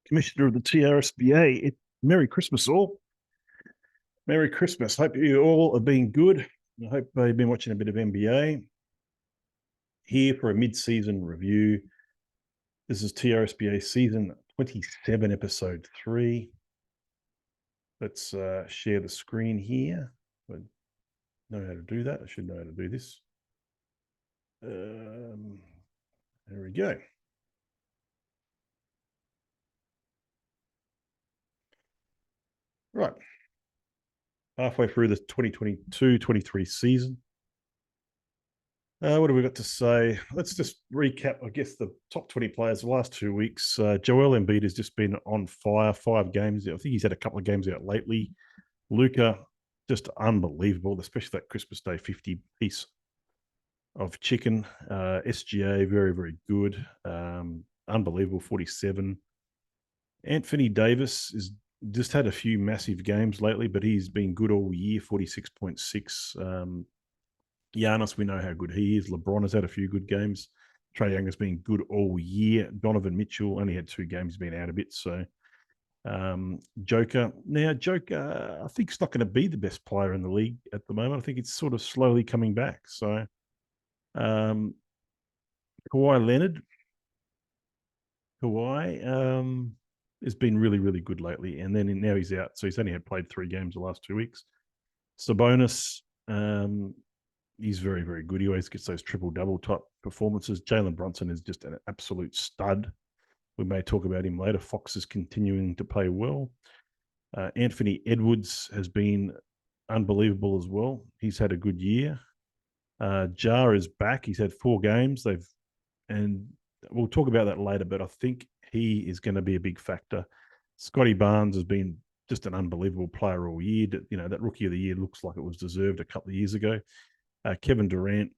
Commissioner of the TRSBA. Merry Christmas, all. Merry Christmas. Hope you all are being good. I hope you've been watching a bit of NBA. Here for a mid-season review. This is TRSBA season 27, episode 3. Let's share the screen here. I know how to do that. I should know how to do this. There we go. Right. Halfway through the 2022-23 season. What have we got to say? Let's just recap, I guess, the top 20 players the last 2 weeks. Joel Embiid has just been on fire, 5 games. I think he's had a couple of games out lately. Luka, just unbelievable, especially that Christmas Day 50 piece of chicken. SGA, very, very good. Unbelievable, 47. Anthony Davis is just had a few massive games lately, but he's been good all year, 46.6. Giannis, we know how good he is. LeBron has had a few good games. Trae Young has been good all year. Donovan Mitchell only had 2 games, been out a bit. So, Joker. Now, Joker, I think, is not going to be the best player in the league at the moment. I think it's sort of slowly coming back. So, Kawhi Leonard. Kawhi has been really, really good lately. And then now he's out. So, he's only had played 3 games the last 2 weeks. Sabonis, he's very, very good. He always gets those triple-double type performances. Jalen Brunson is just an absolute stud. We may talk about him later. Fox is continuing to play well. Anthony Edwards has been unbelievable as well. He's had a good year. Jar is back. He's had 4 games. And we'll talk about that later, but I think he is going to be a big factor. Scotty Barnes has been just an unbelievable player all year. You know, that Rookie of the Year looks like it was deserved a couple of years ago. Kevin Durant,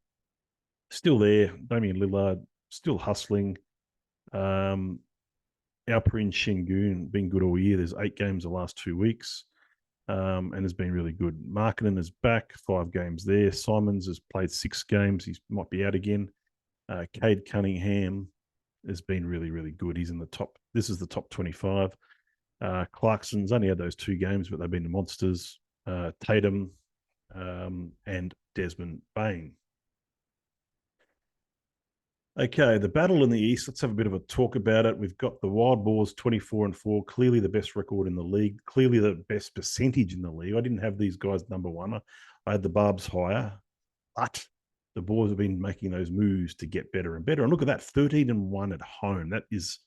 still there. Damian Lillard, still hustling. Alperen Şengün, been good all year. There's 8 games the last 2 weeks, and has been really good. Markkanen is back, 5 games there. Simons has played 6 games. He might be out again. Cade Cunningham has been really, really good. He's in the top. This is the top 25. Clarkson's only had those 2 games, but they've been the monsters. Tatum and Desmond Bain. Okay, the battle in the East. Let's have a bit of a talk about it. We've got the Wild Boars 24-4, clearly the best record in the league, clearly the best percentage in the league. I didn't have these guys number 1. I had the Barbs higher, but the Boars have been making those moves to get better and better. And look at that, 13-1 at home. That is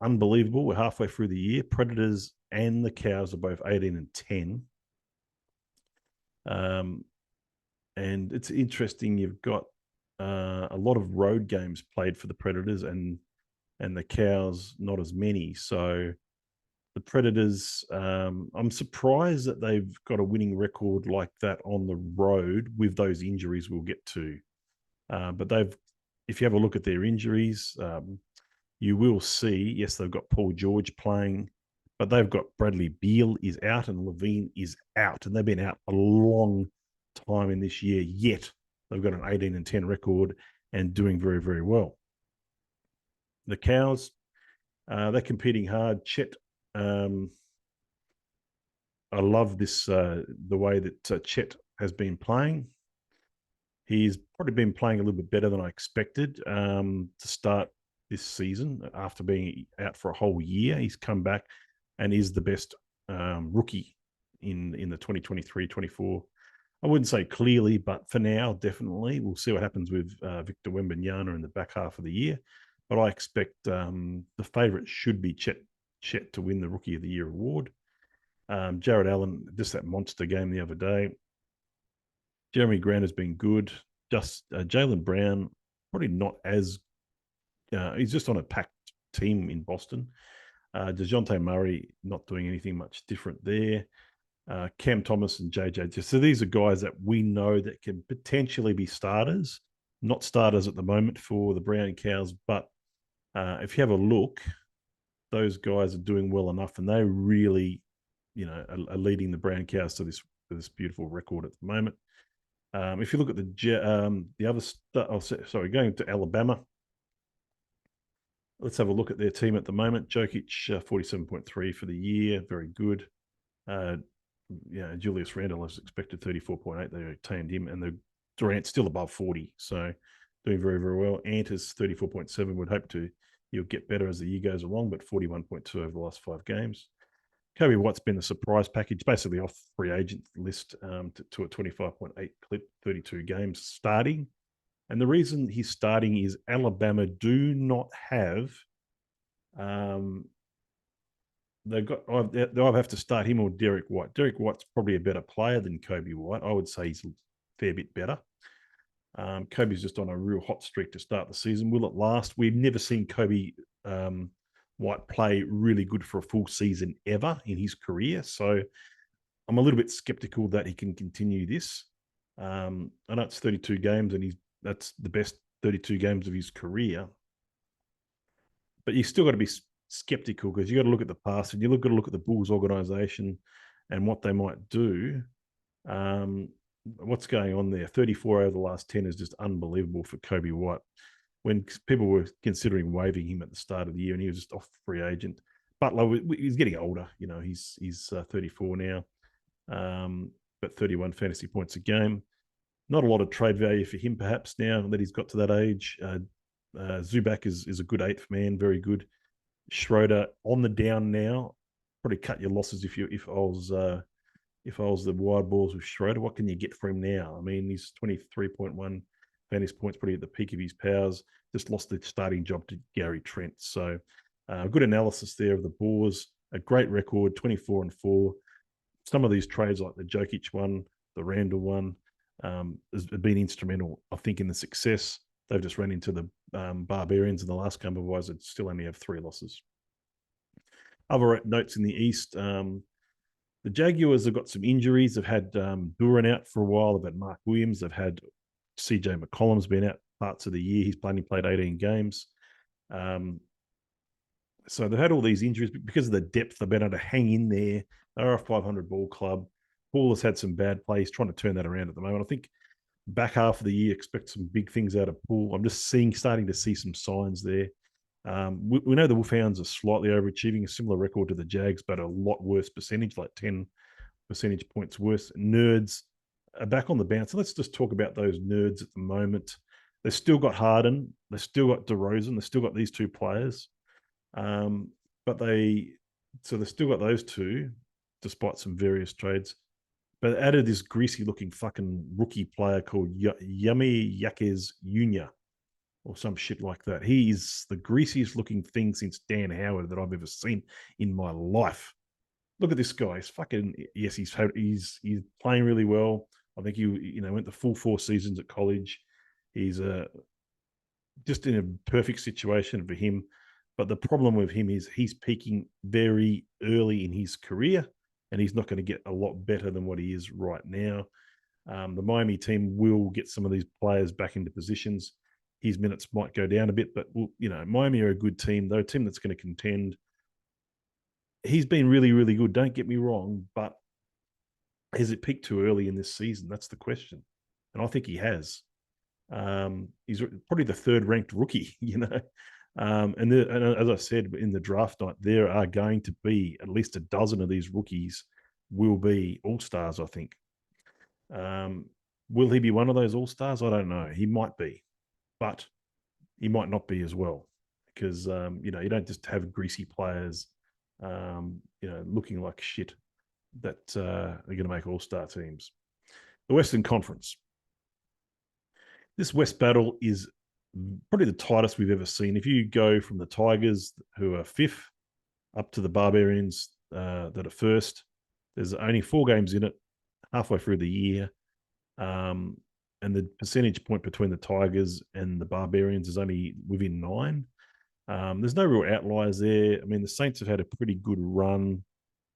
unbelievable. We're halfway through the year. Predators and the Cows are both 18-10. And it's interesting. You've got a lot of road games played for the Predators, and the Cows not as many. So the Predators, I'm surprised that they've got a winning record like that on the road with those injuries we'll get to. But if you have a look at their injuries, you will see, yes, they've got Paul George playing, but they've got Bradley Beal is out and Levine is out, and they've been out a long time in this year, yet they've got an 18-10 record and doing very, very well. The Cows, they're competing hard. Chet, I love this, the way that Chet has been playing. He's probably been playing a little bit better than I expected to start this season after being out for a whole year. He's come back and is the best rookie in the 2023-24. I wouldn't say clearly, but for now, definitely. We'll see what happens with Victor Wembanyama in the back half of the year. But I expect the favourite should be Chet to win the Rookie of the Year award. Jared Allen, just that monster game the other day. Jeremy Grant has been good. Just Jaylen Brown, probably not as he's just on a packed team in Boston. DeJounte Murray not doing anything much different there. Cam Thomas and JJ. So these are guys that we know that can potentially be starters, not starters at the moment for the Brown Cows. But if you have a look, those guys are doing well enough, and they really, are leading the Brown Cows to this beautiful record at the moment. If you look at the other stuff, going to Alabama, Let's have a look at their team at the moment. Jokic, 47.3 for the year. Very good. Julius Randle is expected 34.8. They retained him, and the Durant's still above 40. So doing very, very well. Ant is 34.7. Would hope he'll get better as the year goes along, but 41.2 over the last 5 games. Kobe White's been a surprise package, basically off free agent list to a 25.8 clip, 32 games starting. And the reason he's starting is Alabama do not have. They'll have to start him or Derek White. Derek White's probably a better player than Kobe White. I would say he's a fair bit better. Kobe's just on a real hot streak to start the season. Will it last? We've never seen Kobe White play really good for a full season ever in his career. So I'm a little bit skeptical that he can continue this. I know it's 32 games and that's the best 32 games of his career. But you still got to be skeptical because you got to look at the past and you got to look at the Bulls organization and what they might do. What's going on there? 34 over the last 10 is just unbelievable for Kobe White. When people were considering waiving him at the start of the year and he was just off free agent. Butler, he's getting older. You know, he's 34 now, but 31 fantasy points a game. Not a lot of trade value for him, perhaps, now that he's got to that age. Zubac is a good 8th man, very good. Schroeder on the down now. Probably cut your losses if I was the wild balls with Schroeder. What can you get for him now? I mean, he's 23.1 fantasy points, pretty at the peak of his powers. Just lost the starting job to Gary Trent. So good analysis there of the Bulls. A great record, 24-4. Some of these trades, like the Jokic one, the Randall one, has been instrumental, I think, in the success. They've just run into the Barbarians in the last game. Otherwise, they'd still only have 3 losses. Other notes in the East, the Jaguars have got some injuries. They've had Duran out for a while. They've had Mark Williams. They've had CJ McCollum's been out parts of the year. He's played 18 games. So they've had all these injuries, but because of the depth, they've been able to hang in there. They're a 500 ball club. Paul has had some bad plays, trying to turn that around at the moment. I think back half of the year, expect some big things out of Poole. I'm just starting to see some signs there. We know the Wolfhounds are slightly overachieving, a similar record to the Jags, but a lot worse percentage, like 10 percentage points worse. Nerds are back on the bounce. So let's just talk about those Nerds at the moment. They've still got Harden. They've still got DeRozan. They've still got these 2 players. But they've still got those 2, despite some various trades. But added this greasy-looking fucking rookie player called Yami Yaquez Jr. or some shit like that. He is the greasiest-looking thing since Dan Howard that I've ever seen in my life. Look at this guy. He's fucking he's playing really well. I think he went the full 4 seasons at college. He's just in a perfect situation for him. But the problem with him is he's peaking very early in his career, and he's not going to get a lot better than what he is right now. The Miami team will get some of these players back into positions. His minutes might go down a bit, but Miami are a good team. They're a team that's going to contend. He's been really, really good. Don't get me wrong, but has it peaked too early in this season? That's the question, and I think he has. He's probably the 3rd-ranked rookie, and as I said in the draft night, there are going to be at least a dozen of these rookies will be all-stars, I think. Will he be one of those all-stars? I don't know. He might be, but he might not be as well because, you don't just have greasy players, looking like shit that are going to make all-star teams. The Western Conference. This West battle is probably the tightest we've ever seen. If you go from the Tigers, who are 5th, up to the Barbarians that are 1st, there's only 4 games in it, halfway through the year. And the percentage point between the Tigers and the Barbarians is only within 9. There's no real outliers there. I mean, the Saints have had a pretty good run.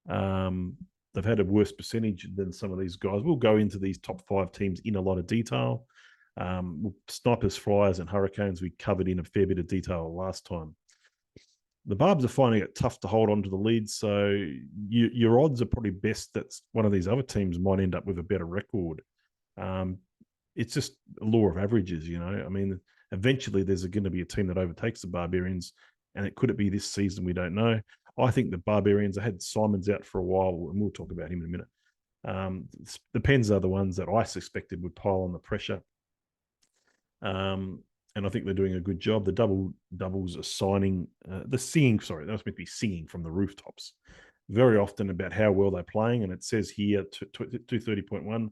They've had a worse percentage than some of these guys. We'll go into these top 5 teams in a lot of detail. Snipers, Flyers, and Hurricanes we covered in a fair bit of detail last time. The Barbs are finding it tough to hold on to the lead, so your odds are probably best that one of these other teams might end up with a better record. It's just a law of averages, I mean, eventually there's going to be a team that overtakes the Barbarians. And could it be this season? We don't know. I think the Barbarians, I had Simons out for a while, and we'll talk about him in a minute. The Pens are the ones that I suspected would pile on the pressure. And I think they're doing a good job. The doubles are signing, the singing, sorry, that was meant to be singing from the rooftops very often about how well they're playing. And it says here 230.1,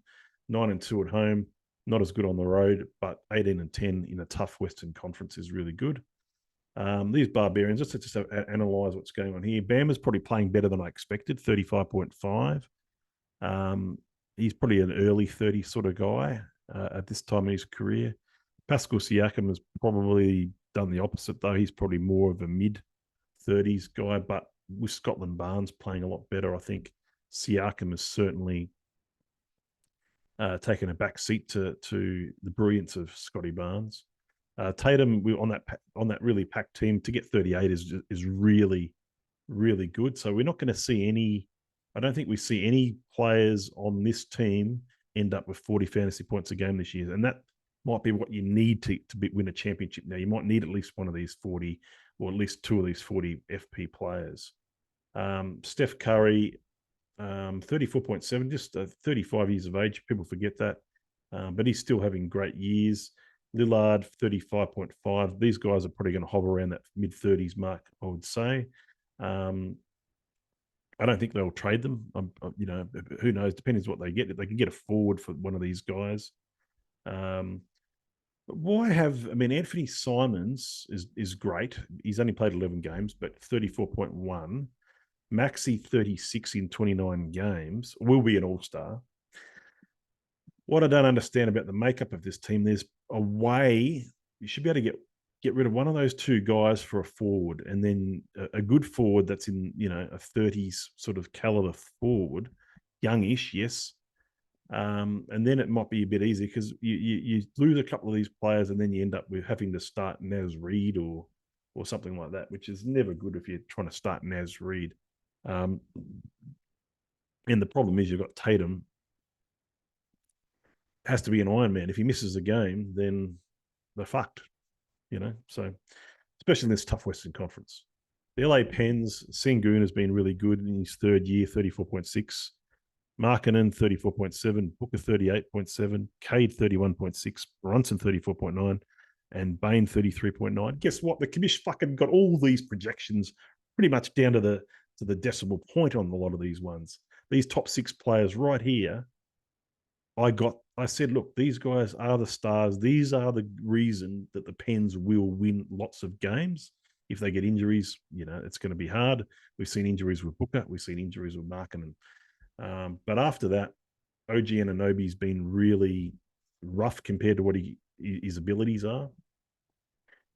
9-2 at home, not as good on the road, but 18-10 in a tough Western Conference is really good. These Barbarians, let's just analyze what's going on here. Bama's probably playing better than I expected, 35.5. He's probably an early 30 sort of guy at this time in his career. Pascal Siakam has probably done the opposite, though. He's probably more of a mid-30s guy, but with Scotland Barnes playing a lot better, I think Siakam has certainly taken a back seat to the brilliance of Scotty Barnes. Tatum on that really packed team to get 38 is really, really good. So we're not going to see any. I don't think we see any players on this team end up with 40 fantasy points a game this year, and that might be what you need to win a championship. Now you might need at least one of these 40, or at least two of these 40 FP players. Steph Curry, 34.7, just 35 years of age. People forget that, but he's still having great years. Lillard, 35.5. These guys are probably going to hover around that mid-30s mark, I would say. I don't think they'll trade them. Who knows? Depends what they get. If they can get a forward for one of these guys. Anthony Simons is great. He's only played 11 games, but 34.1. Maxi, 36 in 29 games, will be an all-star. What I don't understand about the makeup of this team, there's a way you should be able to get rid of one of those two guys for a forward, and then a good forward that's in a 30s sort of caliber forward, youngish, yes. And then it might be a bit easier because you lose a couple of these players, and then you end up with having to start Naz Reid or something like that, which is never good if you're trying to start Naz Reid. And the problem is you've got Tatum. Has to be an Iron Man. If he misses a game, then they're fucked. So especially in this tough Western Conference. The LA Pens, Sengun has been really good in his third year, 34.6. Markkanen, 34.7. Booker, 38.7. Cade, 31.6. Brunson, 34.9. And Bain, 33.9. Guess what? The commission fucking got all these projections pretty much down to the decimal point on a lot of these ones. These top six players right here, I said, look, these guys are the stars. These are the reason that the Pens will win lots of games. If they get injuries, it's going to be hard. We've seen injuries with Booker. We've seen injuries with Markkanen. But after that, OG Anunoby's been really rough compared to what his abilities are.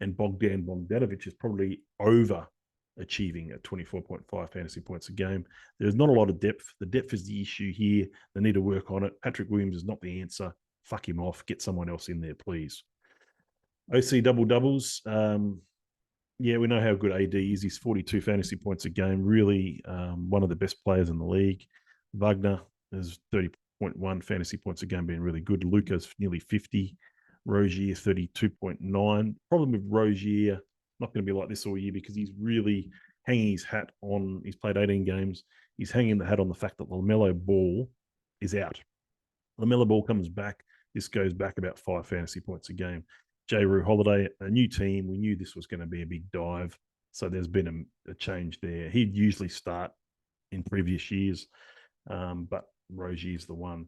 And Bogdan Bogdanovic is probably overachieving at 24.5 fantasy points a game. There's not a lot of depth. The depth is the issue here. They need to work on it. Patrick Williams is not the answer. Fuck him off. Get someone else in there, please. OC doubles. We know how good AD is. He's 42 fantasy points a game. Really one of the best players in the league. Wagner is 30.1 fantasy points a game, being really good. Luca's nearly 50. Rozier, 32.9. Problem with Rozier, not going to be like this all year because he's really hanging his hat on. He's played 18 games. He's hanging the hat on the fact that LaMelo Ball is out. LaMelo Ball comes back. This goes back about 5 fantasy points a game. Jrue Holiday, a new team. We knew this was going to be a big dive. So there's been a change there. He'd usually start in previous years, but Rozier's the one.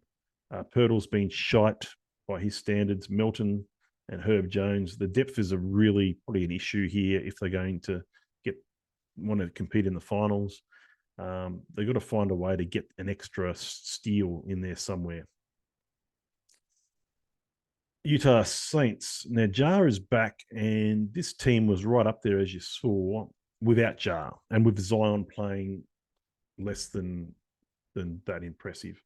Pirtle's been shite by his standards. Melton and Herb Jones. The depth is probably an issue here if they're going to want to compete in the finals. They've got to find a way to get an extra steal in there somewhere. Utah Saints. Now, Jar is back, and this team was right up there, as you saw, without Jar and with Zion playing less than that impressive.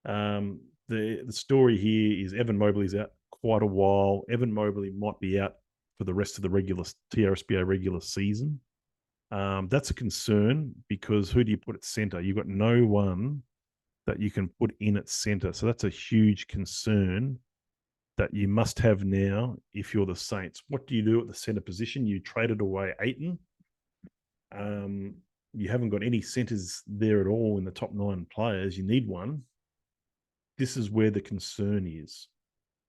The story here is Evan Mobley's out quite a while. Evan Mobley might be out for the rest of the regular TRSBA regular season. That's a concern because who do you put at center? You've got no one that you can put in at center. So that's a huge concern that you must have now if you're the Saints. What do you do at the center position? You traded away Aiton. You haven't got any centers there at all in the top 9 players. You need one. This is where the concern is.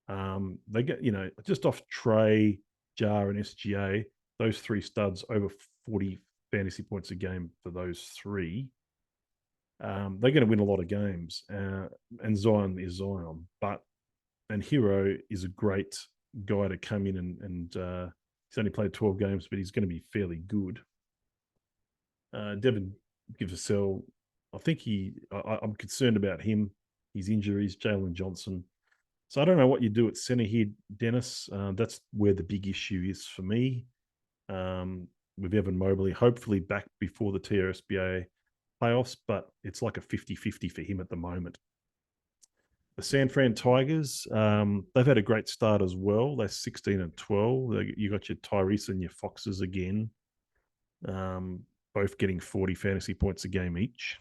They get, just off Trey, Jar, and SGA, those 3 studs over 40 fantasy points a game for those 3. They're going to win a lot of games. And Zion is Zion. And Hero is a great guy to come in and he's only played 12 games, but he's going to be fairly good. Devin Givasell, I think I'm concerned about him, his injuries, Jalen Johnson. So I don't know what you do at centre here, Dennis. That's where the big issue is for me. With Evan Mobley, hopefully back before the TRSBA playoffs, but it's like a 50-50 for him at the moment. The San Fran Tigers, they've had a great start as well. They're 16-12. You got your Tyrese and your Foxes again, both getting 40 fantasy points a game each.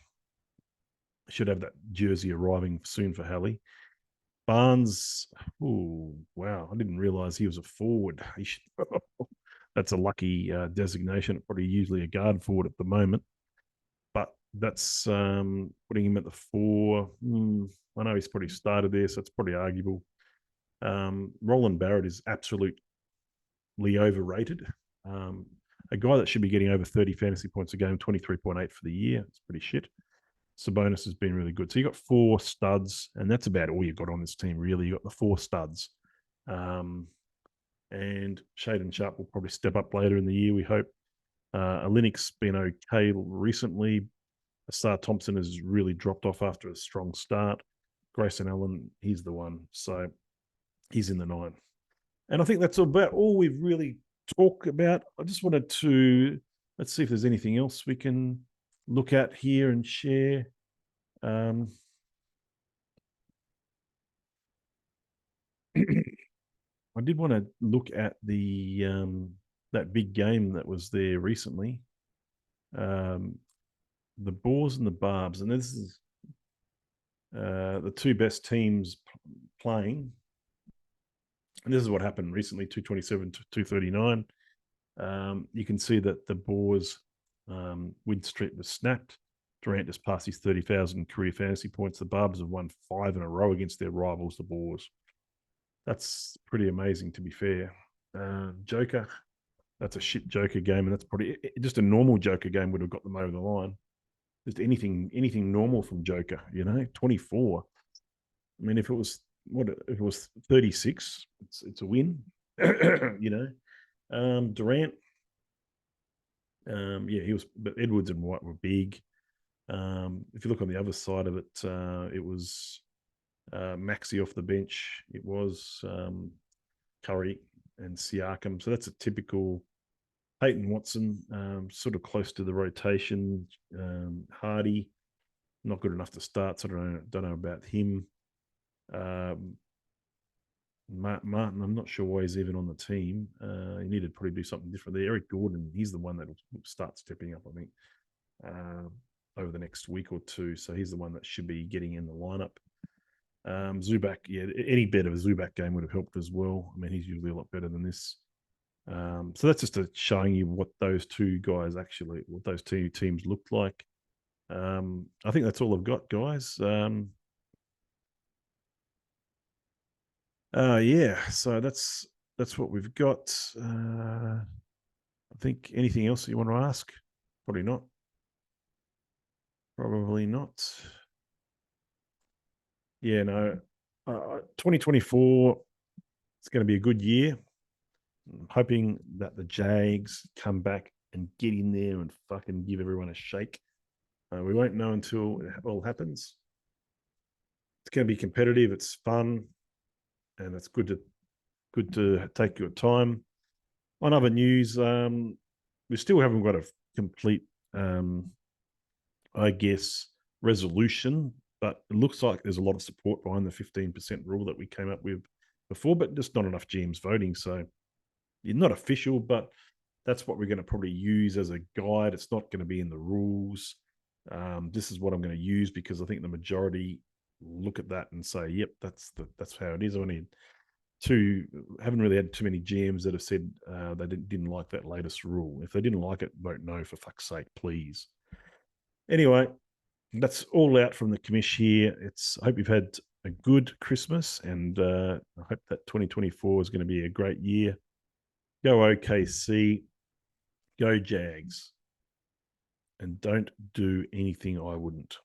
Should have that jersey arriving soon for Hallie. Barnes, oh, wow. I didn't realize he was a forward. That's a lucky designation. Probably usually a guard forward at the moment. But that's putting him at the 4. I know he's probably started there, so it's probably arguable. Roland Barrett is absolutely overrated. A guy that should be getting over 30 fantasy points a game, 23.8 for the year. It's pretty shit. Sabonis has been really good. So you got 4 studs, and that's about all you've got on this team, really. You got the 4 studs. And Shaden Sharp will probably step up later in the year, we hope. Linux been okay recently. Asar Thompson has really dropped off after a strong start. Grayson Allen, he's the one. So he's in the 9. And I think that's about all we've really talked about. I just wanted to, let's see if there's anything else we can look at here and share. I did want to look at the that big game that was there recently. The Boars and the Barbs, and this is the 2 best teams playing. And this is what happened recently, 227 to 239. You can see that the Boars win streak was snapped. Durant just passed his 30,000 career fantasy points. The Barbs have won 5 in a row against their rivals, the Boars. That's pretty amazing, to be fair. Joker, that's a shit Joker game, and that's probably just a normal Joker game would have got them over the line. Just anything normal from Joker, 24. I mean, if it was 36, it's a win. Durant, he was, but Edwards and White were big. If you look on the other side of it, it was Maxey off the bench. It was Curry and Siakam. So that's a typical Peyton Watson, sort of close to the rotation. Hardy, not good enough to start, so I don't know about him. Martin, I'm not sure why he's even on the team. He needed to probably do something different there. Eric Gordon, he's the one that will start stepping up, I think, over the next week or 2. So he's the one that should be getting in the lineup. Zubac, any bet of a Zubac game would have helped as well. I mean, he's usually a lot better than this. So that's just showing you what those 2 guys what those 2 teams looked like. I think that's all I've got, guys. So that's what we've got. I think anything else you want to ask? Probably not. Yeah, no. 2024, it's going to be a good year. I'm hoping that the Jags come back and get in there and fucking give everyone a shake. We won't know until it all happens. It's going to be competitive. It's fun, and it's good to take your time. On other news, we still haven't got a complete, I guess, resolution, but it looks like there's a lot of support behind the 15% rule that we came up with before, but just not enough GMs voting. So you're not official, but that's what we're going to probably use as a guide. It's not going to be in the rules. This is what I'm going to use because I think the majority look at that and say, "Yep, that's how it is." I need haven't really had too many GMs that have said they didn't like that latest rule. If they didn't like it, vote no, for fuck's sake, please. Anyway, that's all out from the commish here. I hope you've had a good Christmas, and I hope that 2024 is going to be a great year. Go OKC, go Jags, and don't do anything I wouldn't.